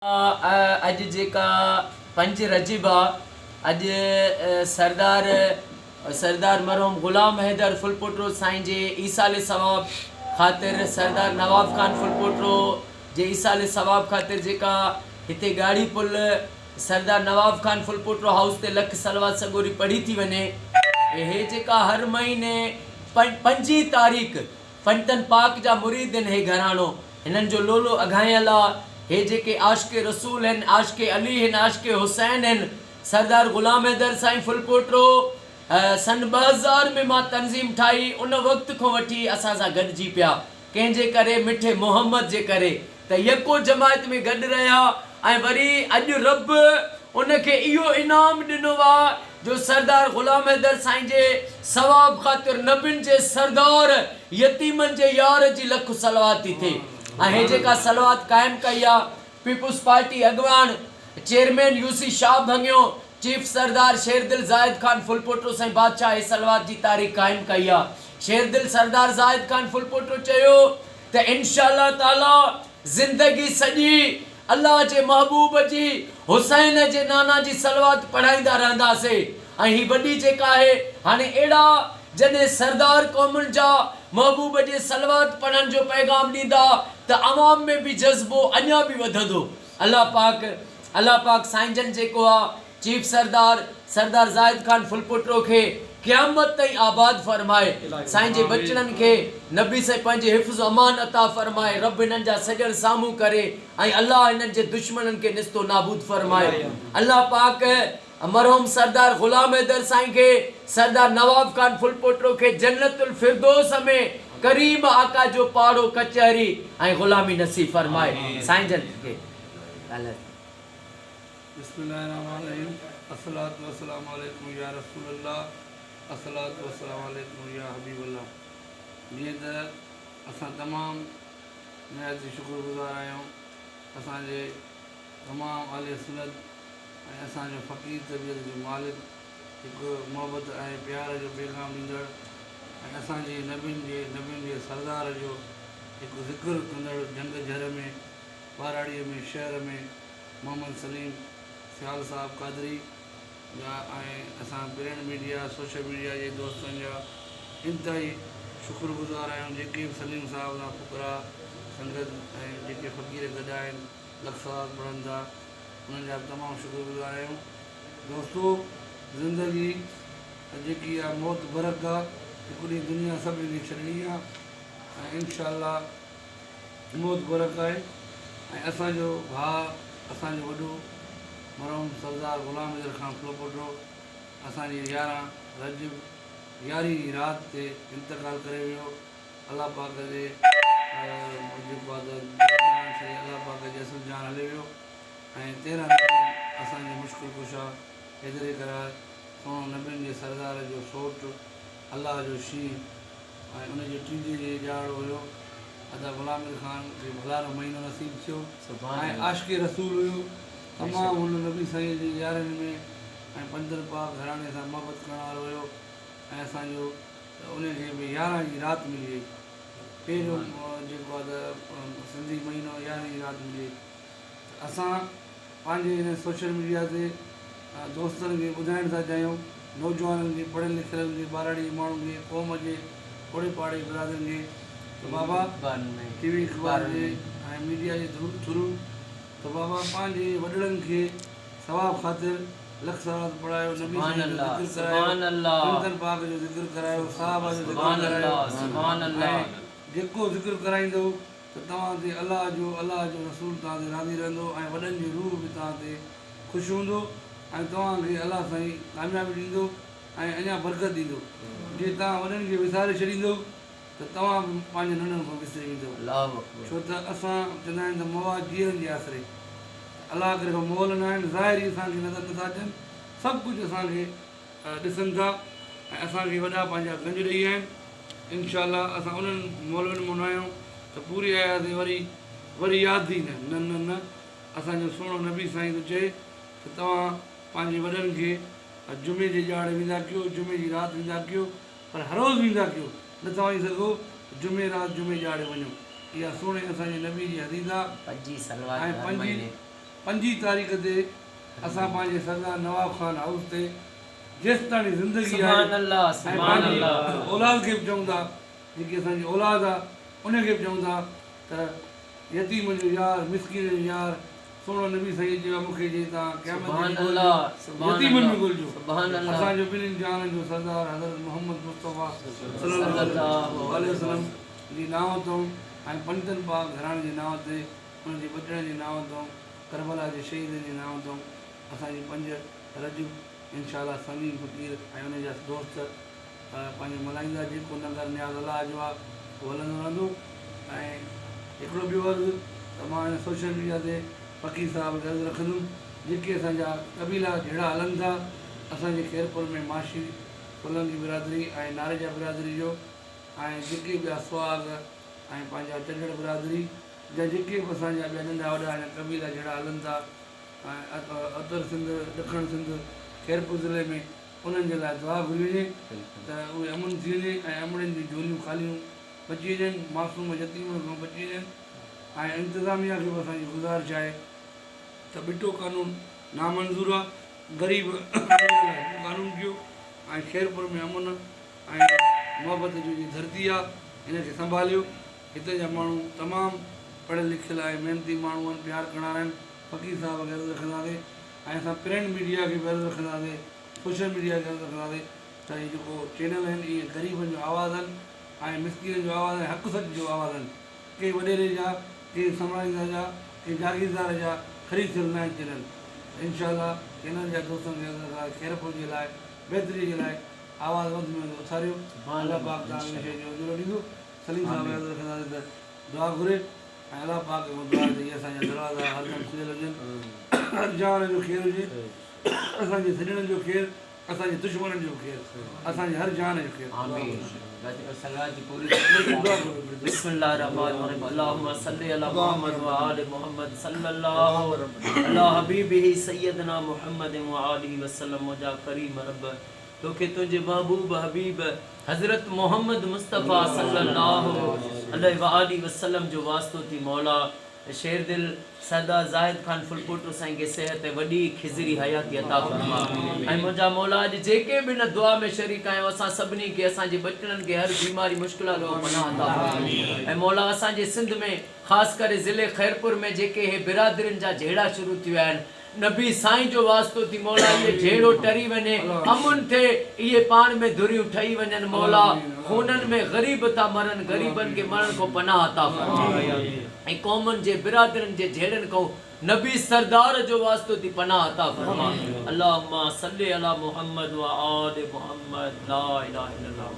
अॼु जेका 5 रजब आहे, अॼु सरदार मरहूम ग़ुलाम हैदर फुलपोटरो साईं जे ईसाले सवाब ख़ातिर सरदार नवाब ख़ान फुलपोटरो जे ईसाले सवाब ख़ातिर जेका हिते गाड़ी पुल सरदार नवाब ख़ान फुलपोटरो हाउस ते लख सलवात सगोरी पढ़ी थी वञे। हे जेका हर महीने 5 तारीख़ पंजतन पाक जा मुरीद आहिनि, हे घराणो हिननि जो लोलो अघायल आहे। हे जेके आशिक़े रसूल आहिनि, आशिक़े अली आहिनि, आशिक़े हुसैन आहिनि, सरदार ग़ुलाम हैदर साईं फुलपोटरो सन 2000 में मां तंज़ीम ठाही। उन वक़्त खां वठी असां सां गॾिजी पिया, कंहिंजे करे? मिठे मोहम्मद जे करे। त यको जमायत में गॾु रहिया ऐं वरी अॼु रब उनखे इहो इनाम ॾिनो आहे जो सरदार ग़ुलाम हैदर साईं जे सवाब ख़ातिर नबियुनि जे सरदार यतीमनि जे यार जी लख सलवात थी थिए। ऐं हे जेका सलवात क़ाइमु कई आहे, पीपुल्स पार्टी अॻवान चेयरमैन यूसी शाह भंगियो, चीफ सरदार शेरदिल ज़ाहिद ख़ान फुलपोटरो साईं बादशाह हे सलवात जी तारीख़ क़ाइमु कई आहे। शेरदिल सरदार ज़ाहिद ख़ान फुलपोटरो चयो त इंशाअल्लाह ताला ज़िंदगी सॼी अल्लाह जे महबूब जी हुसैन जे नाना जी सलवात पढ़ाईंदा रहंदासीं। ऐं ही वॾी जेका आहे हाणे अहिड़ा जॾहिं सरदार क़ौमुनि जा महबूब जे सलवात पढ़ण जो पैगाम ॾींदा त अवाम में बि जज़्बो अञा बि वधंदो। अल्लाह पाक साईं जन जेको आहे चीफ सरदार ज़ाहिद ख़ान फुलपोटरो खे क़यामत ताईं आबाद फरमाए, साईं जे बचड़नि खे नबी से पंहिंजे हिफ़्ज़ अमान अता फरमाए, रब हिननि जा सजण साम्हूं करे ऐं अल्लाह हिननि जे दुश्मननि खे निस्तो नाबूद फरमाए। अल्लाह पाक मरहूम सरदार ग़ुलाम हैदर साईं खे, सरदार नवाब ख़ान फुलपोटरो खे जन्नतुल फिरदौस में करीम आका जो पाड़ो कचहरी ऐं ग़ुलामी नसीब फरमाए। साईं जन खे बिस्मिल्लाहिर्रहमानिर्रहीम। अस्सलातु वस्सलामु अलैकुम या रसूलल्लाह, अस्सलातु वस्सलामु अलैकुम या हबीबल्लाह। जीअं त असां तमामु निहायत शुक्रगुज़ार आहियूं असांजे तमामु आले सुनत ऐं असांजो फ़क़ीर तबियत जो मालिक, हिकु मोहबत ऐं प्यार जो पैगाम ॾींदड़ ऐं असांजे नबियुनि जे सरदार जो हिकु ज़िक्र कंदड़ जंग जर में बाराड़ीअ में शहर में मोहम्मद सलीम सियाल साहब कादरी जा ऐं असां प्रिंट मीडिया सोशल मीडिया जे दोस्तनि जा इंतिहाई शुक्रगुज़ार आहियूं, जेके बि सलीम साहब जा फुकरा संगत ऐं जेके फ़क़ीर गॾु आहिनि लख सवाब पढ़नि था, उन्हनि जा तमामु शुक्रगुज़ार आहियूं। दोस्तो, ज़िंदगी जेकी आहे मौत बरक आहे, हिकु ॾींहुं दुनिया सभिनी खे छॾणी आहे ऐं इंशाअल्लाह मौत बरक आहे। ऐं असांजो भाउ, असांजो वॾो मरहूम सरदार ग़ुलाम हैदर ख़ान फुलपोटरो असांजी 11 रजब 11 राति ते इंतकाल करे वियो। अलाह पाक जे जेको आहे अलाह पाक जे असुल जान हले वियो ऐं 13 असांजे मुश्किल कुशा हैदरे करार सोनो नबियुनि जे सरदार जो सोट अलाह जो शींहुं ऐं उनजे टींजे जे ॼाण हुयो। अदा ग़ुलाम हैदर ख़ान खे भलारो महीनो नसीब थियो ऐं आशिक़े रसूल हुयो। तमामु हुन नबी साईं जी यारनि में ऐं पंजतन पाक घराणे सां मोहबत करण वारो हुयो ऐं असांजो उनखे बि 11 जी राति मिली वई। पहिरियों जेको आहे त सिंधी महीनो 11 जी राति मिली वई। असां पंहिंजे हिन सोशल मीडिया ते दोस्तनि खे ॿुधाइण था चाहियूं, नौजवाननि खे, पढ़ियल लिखियलनि खे, बाराड़ी माण्हुनि खे, क़ौम जे ओड़े पाड़े बिरादरनि खे त बाबा टीवी अख़बार जे ऐं मीडिया जे थ्रू त बाबा पंहिंजे वॾड़नि खे सवाब ख़ातिर लख सवाब पढ़ायो, नबी पाक जो ज़िक्र करायो, साहब जो ज़िक्र करायो। जेको ज़िक्र कराईंदो त तव्हां ते अलाह जो रसूल तव्हां ते राज़ी रहंदो ऐं वॾनि जी रूह बि तव्हां ते ख़ुशि हूंदो ऐं तव्हांखे अलाह साईं कामयाबी ॾींदो ऐं अञा बरकत ॾींदो। जे तव्हां वॾनि खे विसारे छॾींदो त तव्हां बि पंहिंजे नंढनि खां विसरी वेंदो। छो त असां चवंदा आहियूं त मवाद जीअरनि जे आसिरे, अलाह करे मोल न आहिनि, ज़ाहिरी असांखे नज़र नथा अचनि, सभु कुझु असांखे ॾिसनि था ऐं असांखे वॾा पंहिंजा गंज ॾेई आहिनि। इंशाअल्लाह असां उन्हनि मौलवियुनि मां न आहियूं त पूरी आयासीं वरी यादि ई न असांजो सुहिणो नबी साईं थो चए त तव्हां पंहिंजे वॾनि खे जुमे जे ॼाणे वेंदा कयो, जुमे जी राति वेंदा कयो, पर हर रोज़ु वेंदा कयो। न तव्हां ई सघो जुमे राति जुमे ॼाणे वञो। इहा सुहिणे असांजे नबी जी हदीस आहे। 25 सलवात 5 तारीख़ ते असां पंहिंजे सरदार नवाब खान हाउस ते जेसिताणी ज़िंदगी सुभान अल्लाह, ऐं सुभान पंहिंजी अल्लाह। औलाद खे बि चऊं था, जेकी असांजी औलाद आहे उनखे बि चऊं था त यतीम जो यार, मिसकिन जो यार, सोनो नबी साईं चयो मूंखे जे तव्हां सुभान अल्लाह, सुभान यतीमनि में अल्लाह, ॻोल्हिजो। सुभान अल्लाह। असांजो ॿिन्हिनि जहाननि जो सरदार हज़रत मोहम्मद मुस्तफ़ा सल्लल्लाहु अलैहि वसल्लम जी नाव तां ऐं पंडितनि पाक घराणे जे नाव ते, उनजे बचड़नि जे नाव तां, करबला जे शहीदनि जे नाव तां असांजी 5 रजब इंशाअल्लाह सलीम फ़कीर ऐं उनजा दोस्त पंहिंजो मल्हाईंदा। जेको नगर न्याज़ अलाह जो आहे उहो हलंदो रहंदो। ऐं हिकिड़ो ॿियो अर्ज़ु त मां हिन सोशल मीडिया ते फ़कीर साहिब खे अर्ज़ु रखंदुमि, जेके असांजा क़बीला जहिड़ा हलनि था, असांजे खैरपुर में माशी फुलनि जी बिरादरी ऐं नारेजा बिरादरी जो, ऐं जेके ॿिया सुहाग ऐं पंहिंजा चंडड़ बिरादरी जा जेके बि असांजा ॿिया नंढा वॾा क़बीला जहिड़ा हलनि था, ऐं अतर सिंध, ॾखण सिंध, खैरपुर ज़िले में, उन्हनि जे लाइ दुआ घुरी वञे त उहे अमन थी वञे ऐं अमड़नि जी झोलियूं ख़ालियूं बची वञनि, मासूम यतीम खां बची वञनि। ऐं इंतिज़ामिया खे बि असांजी गुज़ारिश आहे त बिटो कानून नामंज़ूर आहे, ग़रीब कानून कयो ऐं खैरपुर में अमन ऐं मुहबत जो जी धरती आहे, हिनखे संभालियो। हिते जा माण्हू तमामु पढ़ियल लिखियल ऐं महिनती माण्हू आहिनि, प्यार करणा आहिनि। फ़कीर साहिब खे अर्ज़ु रखंदासीं ऐं असां प्रिंट मीडिया खे बि अर्ज़ु रखंदासीं, सोशल मीडिया खे अर्ज़ु रखंदासीं त इहे जेको चैनल आहिनि इहे ग़रीबनि जो आवाज़ आहिनि ऐं मिसकिन जो आवाज़ आहे, हक़ सच जो आवाज़ आहिनि। के वॾेरे जा, के संभालींदा जा, के जागीरदार जा ख़रीद थियल न आहिनि चैनल। इंशाअल्लाह चैनल जा दोस्तनि खे खैरपुर जे लाइ, बहितरी जे लाइ आवाज़ वधि में वधि उथारियो। अलाह पाक तव्हांखे हिन शइ जो उजरो ॾींदो। सलीम साहिब खे अर्ज़ु रखंदासीं त दुआ घुरे ऐं अलाह पाक खे दुआ ते इहे असांजा दरवाज़ा हरदम खुलियल हुजनि, हर जान जो ख़ैरु हुजे, असांजे सॼणनि जो ख़ैरु, असांजे दुश्मननि जो ख़ैरु, असांजे हर जान जो ख़ैरु। आमीन। सलात जी पूरी बिस्मिल्लाहिर्रहमानिर्रहीम। अल्लाहुम्मा सल्ली अला मुहम्मद व आलि मुहम्मद सल्लल्लाहु अला हबीबिही सय्यदना मुहम्मद व आलिहि वसल्लम। मुजा करीम रब तोखे तुंहिंजे महबूब हबीब हज़रत मोहम्मद मुस्तफ़ा सल्लल्लाहु अलैहि व आलिहि वसल्लम जो वास्तो थी। मौला शेर दिल सरदार ज़ाहिद खान फुलपोटो साईं खे सेहत वॾी खिज़री हयाती अता फरमा। ऐं मुंहिंजा मौला अॼु जेके बि हिन दुआ में शरीक आहियूं, असां सभिनी खे, असांजे बचड़नि खे हर बीमारी मुश्किलात खां पनाह अता फरमा। ऐं मौला असांजे सिंध में ख़ासि करे ज़िले खैरपुर में जेके हे बिरादरियुनि जा जहिड़ा शुरू थी विया आहिनि, नबी साईं जो वास्तो थी। मौला इहे जहिड़ो टरी वञे, अमुन थिए, इहे पाण में धुरियूं ठही वञनि। मौला खूननि में ग़रीब था मरनि, ग़रीबनि खे मरण खां पनाह अता फरमा। ऐं क़ौमुनि जे बिरादरियुनि जे जहिड़नि खां नबी सरदार जो वास्तो थी पनाह अता फरमा। अल्लाहुम्मा सल्ली अला मुहम्मद व आलि मुहम्मद। ला इलाहा इल्लल्लाह।